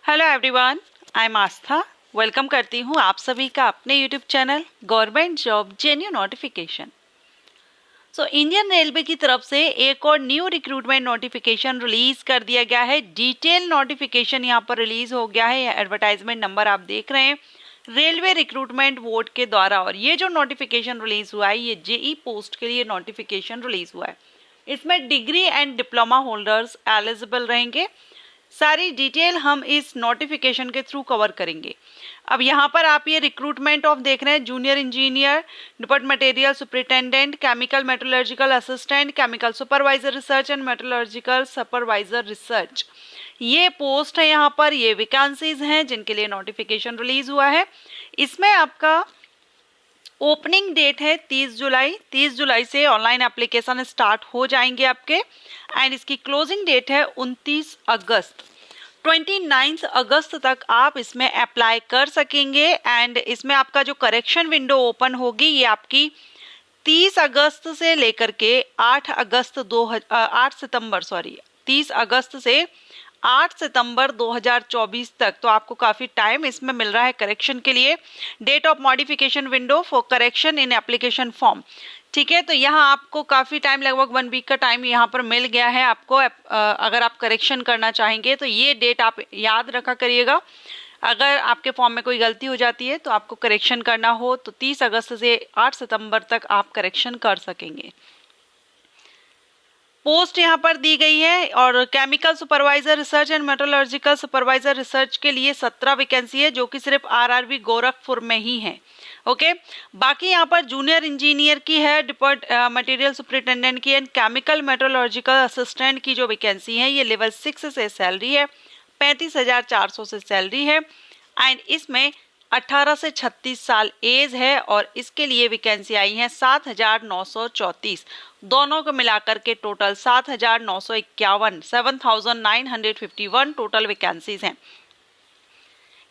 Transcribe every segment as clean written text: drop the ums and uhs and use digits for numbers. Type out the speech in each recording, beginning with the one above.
Hello everyone, I am Aastha. Welcome करती हूँ आप सभी का अपने YouTube channel government job जेन्यू notification. Indian railway की तरफ से एक और न्यू रिक्रूटमेंट नोटिफिकेशन रिलीज कर दिया गया है। डिटेल नोटिफिकेशन यहाँ पर रिलीज हो गया है। एडवर्टाइजमेंट नंबर आप देख रहे हैं रेलवे रिक्रूटमेंट बोर्ड के द्वारा। और ये जो नोटिफिकेशन रिलीज हुआ है ये जेई पोस्ट के लिए नोटिफिकेशन रिलीज हुआ है। इसमें degree and diploma holders eligible रहेंगे। सारी डिटेल हम इस नोटिफिकेशन के थ्रू कवर करेंगे। अब यहाँ पर आप ये रिक्रूटमेंट ऑफ देख रहे हैं junior engineer, depot material superintendent, chemical metrological assistant, chemical supervisor research and metrological supervisor research. ये पोस्ट है, यहाँ पर ये वैकेंसीज हैं जिनके लिए नोटिफिकेशन रिलीज हुआ है। इसमें आपका ओपनिंग डेट है 30 जुलाई। 30 जुलाई से ऑनलाइन एप्लीकेशन स्टार्ट हो जाएंगे आपके। एंड इसकी क्लोजिंग डेट है 29 अगस्त। 29 अगस्त तक आप इसमें अप्लाई कर सकेंगे। एंड इसमें आपका जो करेक्शन विंडो ओपन होगी ये आपकी 30 अगस्त से लेकर के 8 सितंबर 30 अगस्त से 8 सितंबर 2024 तक। तो आपको काफ़ी टाइम इसमें मिल रहा है करेक्शन के लिए। Date of modification window for correction in application form, ठीक है। तो यहाँ आपको काफ़ी टाइम, लगभग 1 वीक का टाइम यहाँ पर मिल गया है आपको। अगर आप करेक्शन करना चाहेंगे तो ये डेट आप याद रखा करिएगा। अगर आपके फॉर्म में कोई गलती हो जाती है तो आपको करेक्शन करना हो तो 30 अगस्त से 8 सितंबर तक आप करेक्शन कर सकेंगे। पोस्ट यहाँ पर दी गई है। और chemical supervisor research and metrological supervisor research के लिए 17 वैकेंसी है जो कि सिर्फ आरआरबी गोरखपुर में ही है। ओके, बाकी यहाँ पर जूनियर इंजीनियर की है, डिपोट मटेरियल सुपरिटेंडेंट की एंड केमिकल मेट्रोलॉजिकल असिस्टेंट की जो वैकेंसी है ये लेवल 6 से सैलरी है, 35,400 से सैलरी है। एंड इसमें 18 से 36 साल एज है। और इसके लिए वैकेंसी आई है 7,934। दोनों को मिलाकर के टोटल 7,951 7,951 टोटल वैकेंसीज हैं।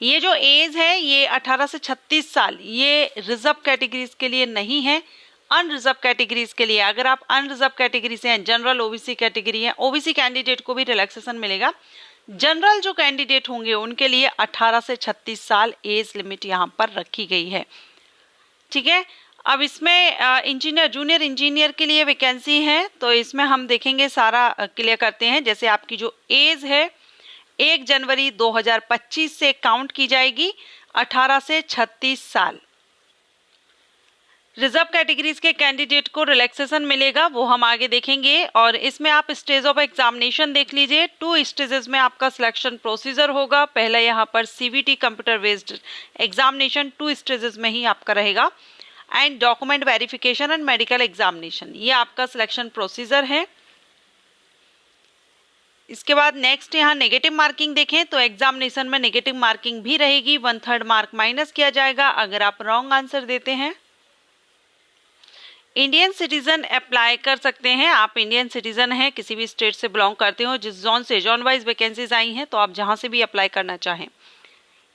ये जो एज है ये 18 से 36 साल ये रिजर्व कैटेगरीज के लिए नहीं है, अनरिजर्व कैटेगरीज के लिए। अगर आप अनरिजर्व कैटेगरी से हैं, जनरल ओबीसी कैटेगरी है, ओबीसी कैंडिडेट को भी रिलैक्सेशन मिलेगा। जनरल जो कैंडिडेट होंगे उनके लिए 18 से 36 साल एज लिमिट यहाँ पर रखी गई है, ठीक है। अब इसमें इंजीनियर, जूनियर इंजीनियर के लिए वैकेंसी है। तो इसमें हम देखेंगे, सारा क्लियर करते हैं। जैसे आपकी जो एज है 1 जनवरी 2025 से काउंट की जाएगी, 18 से 36 साल। रिजर्व कैटेगरीज के कैंडिडेट को रिलैक्सेशन मिलेगा, वो हम आगे देखेंगे। और इसमें आप स्टेज ऑफ एग्जामिनेशन देख लीजिए। 2 स्टेजेस में आपका सिलेक्शन प्रोसीजर होगा। पहला यहाँ पर CVT computer based examination 2 stages में ही आपका रहेगा। And document verification and medical examination, ये आपका सिलेक्शन प्रोसीजर है। इसके बाद नेक्स्ट यहाँ नेगेटिव मार्किंग देखें तो एग्जामिनेशन में नेगेटिव मार्किंग भी रहेगी। 1/3 मार्क माइनस किया जाएगा अगर आप रॉन्ग आंसर देते हैं। इंडियन सिटीजन अप्लाई कर सकते हैं। आप इंडियन सिटीजन हैं, किसी भी स्टेट से बिलोंग करते हो, जिस जोन से, जोन वाइज वैकेंसीज आई हैं तो आप जहां से भी अप्लाई करना चाहें।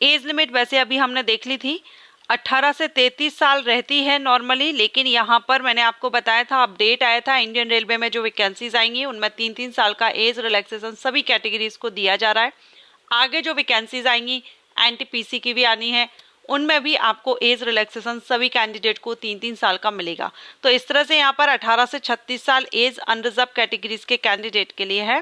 एज लिमिट वैसे अभी हमने देख ली थी, 18 से 33 साल रहती है नॉर्मली। लेकिन यहाँ पर मैंने आपको बताया था, अपडेट आया था, इंडियन रेलवे में जो वैकेंसीज आएंगी उनमें 3-3 साल का एज रिलैक्सेशन सभी कैटेगरीज को दिया जा रहा है। आगे जो वैकेंसीज आएंगी एनटीपीसी की भी आनी है, उनमें भी आपको एज रिलैक्सेशन सभी कैंडिडेट को 3-3 साल का मिलेगा। तो इस तरह से यहाँ पर 18 से 36 साल एज अनरिजर्व कैटेगरीज के कैंडिडेट के लिए है।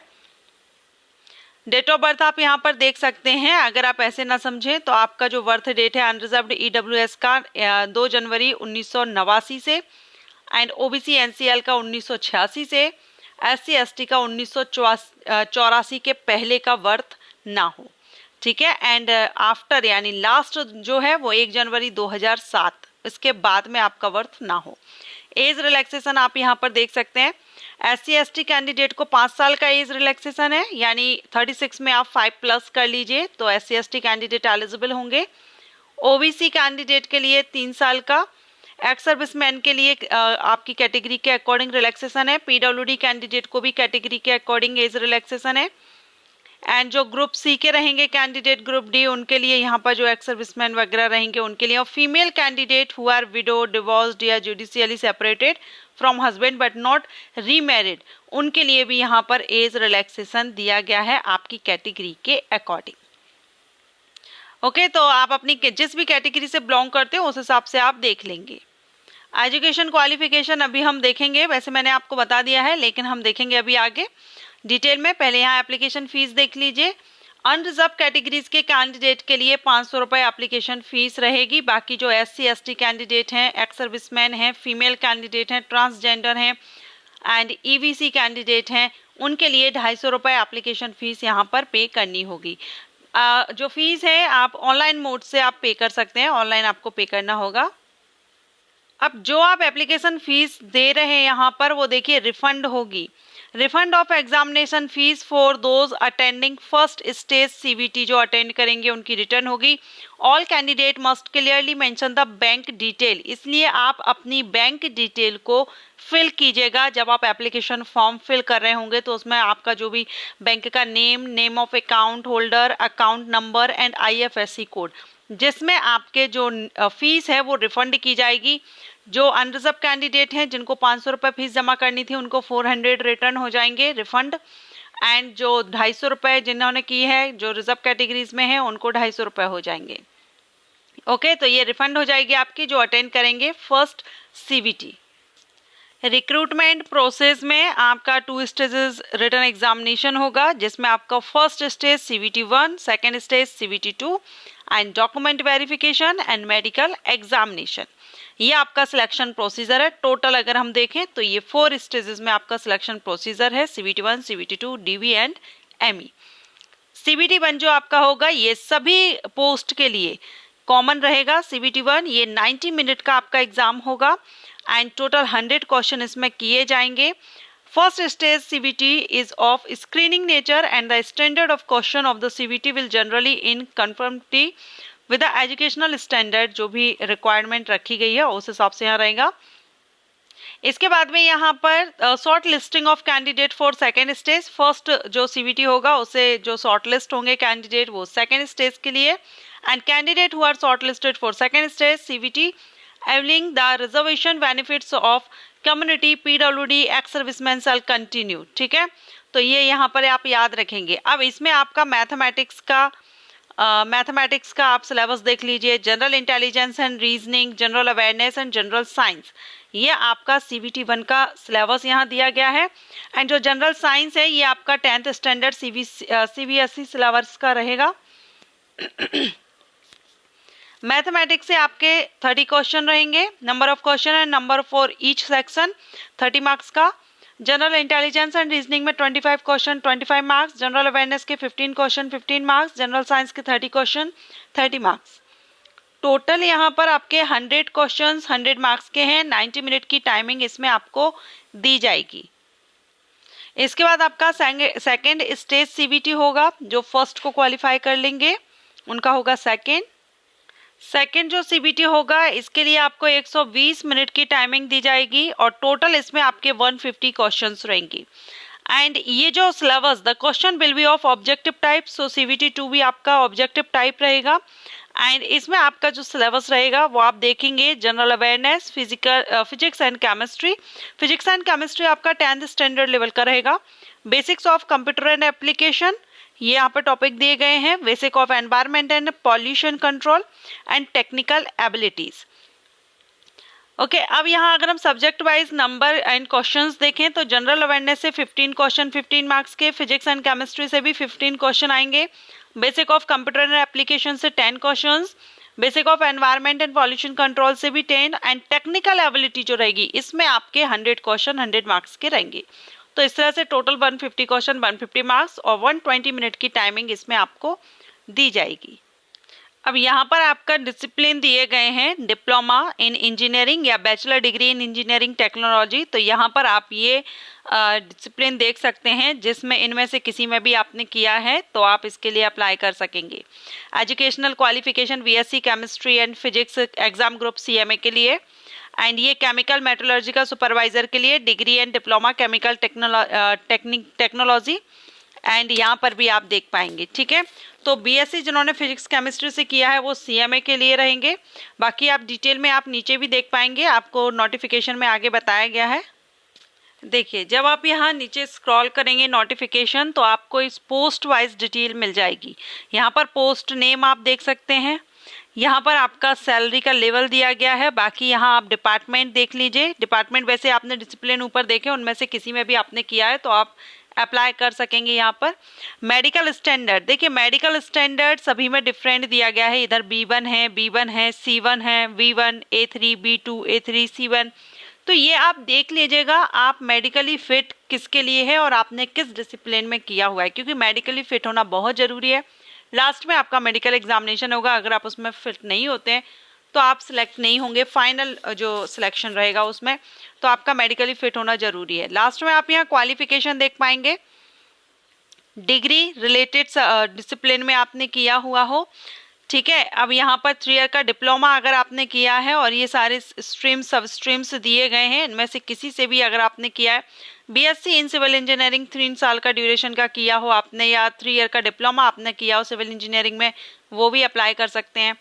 डेट ऑफ बर्थ आप यहाँ पर देख सकते हैं। अगर आप ऐसे ना समझें तो आपका जो बर्थ डेट है अनरिजर्व्ड ईडब्ल्यूएस का 2 जनवरी 1989 से, एंड ओबीसी एनसीएल का 1986 से, एससी एसटी का 1984 के पहले का बर्थ ना हो, ठीक है। एंड आफ्टर यानी लास्ट जो है वो 1 जनवरी 2007, इसके बाद में आपका बर्थ ना हो। एज रिलैक्सेशन आप यहाँ पर देख सकते हैं। एससी एसटी कैंडिडेट को 5 साल का एज रिलैक्सेशन है, यानी 36 में आप 5+ कर लीजिए तो एससी एसटी कैंडिडेट एलिजिबल होंगे। ओबीसी कैंडिडेट के लिए 3 साल का, एक्स सर्विसमैन के लिए आपकी कैटेगरी के अकॉर्डिंग रिलैक्सेशन है। पीडब्ल्यूडी कैंडिडेट को भी कैटेगरी के अकॉर्डिंग एज रिलैक्सेशन है। एंड जो ग्रुप सी के रहेंगे कैंडिडेट, ग्रुप डी, उनके लिए यहाँ पर जो एक्स सर्विसमैन वगैरह रहेंगे उनके लिए। और female candidate who are widow, divorced या judicially separated from husband but not remarried, उनके लिए भी यहाँ पर एज रिलैक्सेशन दिया गया है आपकी कैटेगरी के अकॉर्डिंग। ओके, तो आप अपनी जिस भी कैटेगरी से बिलोंग करते हो उस हिसाब से आप देख लेंगे। एजुकेशन क्वालिफिकेशन अभी हम देखेंगे, वैसे मैंने आपको बता दिया है लेकिन हम देखेंगे अभी आगे डिटेल में। पहले यहाँ एप्लीकेशन फ़ीस देख लीजिए। अनरिजर्व कैटेगरीज के कैंडिडेट के लिए 500 रुपये एप्लीकेशन फ़ीस रहेगी। बाकी जो SC ST कैंडिडेट हैं, एक्स सर्विसमैन हैं, फीमेल कैंडिडेट हैं, ट्रांसजेंडर हैं एंड EVC कैंडिडेट हैं, उनके लिए 250 रुपये एप्लीकेशन फ़ीस यहाँ पर पे करनी होगी। जो फीस है आप ऑनलाइन मोड से आप पे कर सकते हैं, ऑनलाइन आपको पे करना होगा। अब जो आप एप्लीकेशन फीस दे रहे हैं यहाँ पर वो देखिए रिफंड होगी। Refund of examination fees for those attending first stage CBT, जो अटेंड करेंगे उनकी रिटर्न होगी। All candidate must clearly mention the bank detail, इसलिए आप अपनी बैंक डिटेल को फिल कीजिएगा। जब आप एप्लीकेशन फॉर्म फिल कर रहे होंगे तो उसमें आपका जो भी बैंक का name, name of account holder, account number and IFSC code, जिसमें आपके जो फीस है वो रिफंड की जाएगी। जो अनरिजर्व कैंडिडेट हैं जिनको 500 रुपये फीस जमा करनी थी उनको 400 रिटर्न हो जाएंगे रिफंड, एंड जो 250 रुपये जिन्होंने की है जो रिजर्व कैटेगरीज में है उनको 250 रुपये हो जाएंगे। ओके, तो ये रिफंड हो जाएगी आपकी जो अटेंड करेंगे फर्स्ट CBT। रिक्रूटमेंट प्रोसेस में आपका 2 स्टेजेस रिटर्न एग्जामिनेशन होगा, जिसमें आपका first stage CBT 1, second stage CBT 2 and document verification and medical examination. ये आपका सिलेक्शन प्रोसीजर है। टोटल अगर हम देखें तो ये 4 स्टेजेस में आपका सिलेक्शन प्रोसीजर है, CBT 1, CBT 2, DV and ME। CBT 1 जो आपका होगा ये सभी पोस्ट के लिए कॉमन रहेगा। CBT 1 ये 90 मिनट का आपका एग्जाम होगा एंड टोटल 100 क्वेश्चन इसमें किए जाएंगे। First stage CBT is of screening nature and the standard of question of the CBT will generally in conformity with the educational standard, जो भी रिक्वायरमेंट रखी गई है उस हिसाब से यहाँ रहेगा। इसके बाद में यहाँ पर short listing of candidate for second stage. First जो CBT होगा उसे जो शॉर्ट लिस्ट होंगे कैंडिडेट वो सेकेंड स्टेज के लिए, and candidate who are short listed for second stage CBT availing the reservation benefits of community PWD ex servicemen shall continue। ठीक है, तो ये यहाँ पर आप याद रखेंगे। अब इसमें आपका मैथमेटिक्स का आप सिलेबस देख लीजिए। General intelligence and reasoning, general awareness and general science, ये आपका CBT 1 का सिलेबस यहाँ दिया गया है। एंड जो जनरल साइंस है ये आपका 10th स्टैंडर्ड CBSE सिलेबस का रहेगा। मैथमेटिक्स से आपके 30 क्वेश्चन रहेंगे, number of question and number for each section 30 marks का। जनरल इंटेलिजेंस एंड रीजनिंग में 25 क्वेश्चन 25 मार्क्स, जनरल अवेयरनेस के 15 क्वेश्चन 15 मार्क्स, जनरल साइंस के 30 क्वेश्चन 30 मार्क्स। टोटल यहाँ पर आपके 100 क्वेश्चन 100 मार्क्स के हैं। 90 मिनट की टाइमिंग इसमें आपको दी जाएगी। इसके बाद आपका सेकेंड स्टेज CBT होगा। जो फर्स्ट को क्वालिफाई कर लेंगे उनका होगा सेकेंड जो CBT होगा इसके लिए आपको 120 मिनट की टाइमिंग दी जाएगी और टोटल इसमें आपके 150 क्वेश्चंस रहेंगी। एंड ये जो syllabus, the question will be of objective type, so CBT 2 भी आपका ऑब्जेक्टिव टाइप रहेगा। एंड इसमें आपका जो सिलेबस रहेगा वो आप देखेंगे general awareness, physics and chemistry. Physics and chemistry आपका 10th स्टैंडर्ड लेवल का रहेगा। Basics of computer and application, ये यहाँ पर टॉपिक दिए गए हैं। Basic of environment and pollution control and technical abilities. Okay, अब यहाँ अगर हम subject wise number and questions देखें तो जनरल अवेयरनेस से 15 क्वेश्चन 15 मार्क्स के, फिजिक्स एंड केमिस्ट्री से भी 15 क्वेश्चन आएंगे, basic of computer and application से 10 questions, basic of environment and pollution control से भी 10, एंड टेक्निकल एबिलिटी जो रहेगी इसमें आपके 100 क्वेश्चन 100 मार्क्स के रहेंगे। तो इस तरह से टोटल 150 क्वेश्चन 150 मार्क्स और 120 मिनट की टाइमिंग इसमें आपको दी जाएगी। अब यहाँ पर आपका डिसिप्लिन दिए गए हैं, डिप्लोमा इन इंजीनियरिंग या bachelor degree in engineering technology. तो यहाँ पर आप ये डिसिप्लिन देख सकते हैं जिसमें इनमें से किसी में भी आपने किया है तो आप इसके लिए अप्लाई कर सकेंगे। Educational qualification BSc chemistry and physics exam group CMA के लिए, एंड ये केमिकल मेट्रोलॉजिकल सुपरवाइजर के लिए degree and diploma chemical technology, and यहाँ पर भी आप देख पाएंगे। ठीक है, तो BSc जिन्होंने फिजिक्स केमिस्ट्री से किया है वो CMA के लिए रहेंगे। बाकी आप डिटेल में आप नीचे भी देख पाएंगे, आपको नोटिफिकेशन में आगे बताया गया है। देखिए, जब आप यहाँ नीचे स्क्रॉल करेंगे नोटिफिकेशन, तो आपको इस पोस्ट वाइज डिटेल मिल जाएगी। यहाँ पर पोस्ट नेम आप देख सकते हैं, यहाँ पर आपका सैलरी का लेवल दिया गया है। बाकी यहाँ आप डिपार्टमेंट देख लीजिए, डिपार्टमेंट वैसे आपने डिसिप्लिन ऊपर देखे, उनमें से किसी में भी आपने किया है तो आप अप्लाई कर सकेंगे। यहाँ पर मेडिकल स्टैंडर्ड, देखिए मेडिकल स्टैंडर्ड सभी में डिफरेंट दिया गया है। इधर B1 है, B1 है, C1 है, V1, A3, B2, A3, C1। तो ये आप देख लीजिएगा आप मेडिकली फिट किसके लिए है और आपने किस डिसिप्लिन में किया हुआ है, क्योंकि मेडिकली फिट होना बहुत ज़रूरी है। लास्ट में आपका मेडिकल एग्जामिनेशन होगा, अगर आप उसमें फिट नहीं होते हैं तो आप सिलेक्ट नहीं होंगे, फाइनल जो सिलेक्शन रहेगा उसमें, तो आपका मेडिकली फिट होना ज़रूरी है। लास्ट में आप यहाँ क्वालिफिकेशन देख पाएंगे, डिग्री रिलेटेड डिसिप्लिन में आपने किया हुआ हो, ठीक है। अब यहाँ पर 3 ईयर का डिप्लोमा अगर आपने किया है, और ये सारे स्ट्रीम्स सब स्ट्रीम्स दिए गए हैं, इनमें से किसी से भी अगर आपने किया है, BSc इन सिविल इंजीनियरिंग 3 साल का ड्यूरेशन का किया हो आपने, या 3 ईयर का डिप्लोमा आपने किया हो सिविल इंजीनियरिंग में, वो भी अप्लाई कर सकते हैं।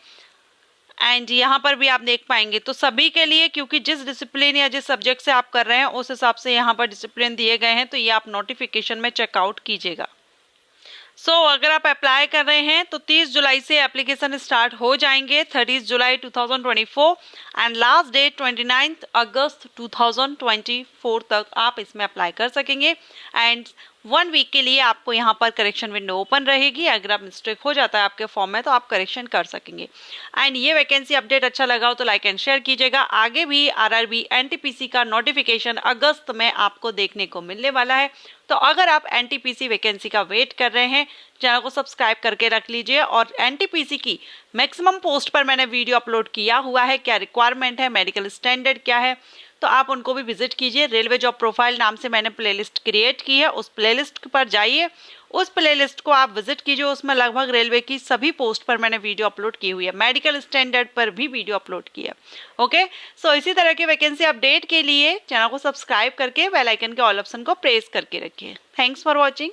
एंड यहाँ पर भी आप देख पाएंगे, तो सभी के लिए, क्योंकि जिस डिसिप्लिन या जिस सब्जेक्ट से आप कर रहे हैं उस हिसाब से यहाँ पर डिसिप्लिन दिए गए हैं, तो ये आप नोटिफिकेशन में चेकआउट कीजिएगा। अगर आप अप्लाई कर रहे हैं तो 30 जुलाई से एप्लीकेशन स्टार्ट हो जाएंगे, 30 जुलाई 2024, एंड लास्ट डेट 29 अगस्त 2024 तक आप इसमें अप्लाई कर सकेंगे। एंड 1 वीक के लिए आपको यहाँ पर करेक्शन विंडो ओपन रहेगी, अगर आप मिस्टेक हो जाता है आपके फॉर्म में तो आप करेक्शन कर सकेंगे। एंड ये वैकेंसी अपडेट अच्छा लगा हो तो लाइक एंड शेयर कीजिएगा। आगे भी RRB NTPC का नोटिफिकेशन अगस्त में आपको देखने को मिलने वाला है, तो अगर आप NTPC वैकेंसी का वेट कर रहे हैं, चैनल को सब्सक्राइब करके रख लीजिए। और NTPC की मैक्सिमम पोस्ट पर मैंने वीडियो अपलोड किया हुआ है, क्या रिक्वायरमेंट है, मेडिकल स्टैंडर्ड क्या है, तो आप उनको भी विजिट कीजिए। रेलवे जॉब प्रोफाइल नाम से मैंने प्लेलिस्ट क्रिएट की है, उस प्लेलिस्ट पर जाइए, उस प्लेलिस्ट को आप विजिट कीजिए। उसमें लगभग रेलवे की सभी पोस्ट पर मैंने वीडियो अपलोड की हुई है, मेडिकल स्टैंडर्ड पर भी वीडियो अपलोड की है। ओके, इसी तरह की वैकेंसी अपडेट के लिए चैनल को सब्सक्राइब करके बेल आइकन के ऑल ऑप्शन को प्रेस करके रखिए। Thanks for watching.